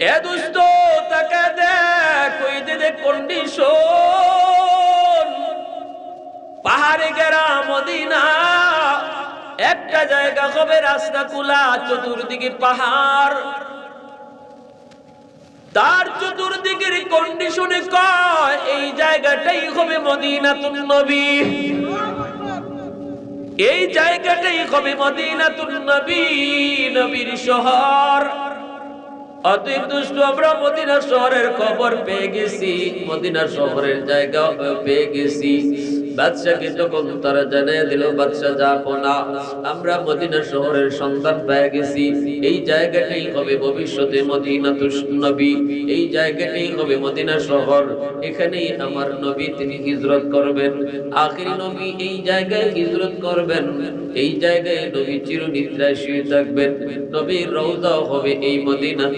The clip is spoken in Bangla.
এ দোস্ত তাকে দেখ ওই যে কন্ডিশন, পাহাড়ে ঘেরা মদিনা, একটা জায়গা হবে রাস্তা খোলা, চতুর্দিকে পাহাড়, তার চতুর্দিকের কন্ডিশনে কয় এই জায়গাটাই হবে মদিনাতুন নবী, এই জায়গাটাই হবে মদিনাতুন নবী, নবীর শহর। অতএব দুষ্ট আমরা মদিনা শহরের খবর পেয়ে গেছি, মদিনা শহরের জায়গা পেয়ে গেছি। বাদশাকে যখন তারা জানিয়ে দিল, বাদশা যাবো না, আমরা মদিনা শহরের সন্ধান পেয়ে গেছি, এই জায়গাটাই হবে ভবিষ্যতে মদিনাতুন নবী, এই জায়গাটাই হবে মদিনা শহর, এখানেই আমার নবী তিনি হিজরত করবেন, আখিরি নবী এই জায়গায় হিজরত করবেন, এই জায়গায় নবী চিরনিদ্রায় শুয়ে থাকবেন, নবীর রওজা হবে এই মদিনাতে।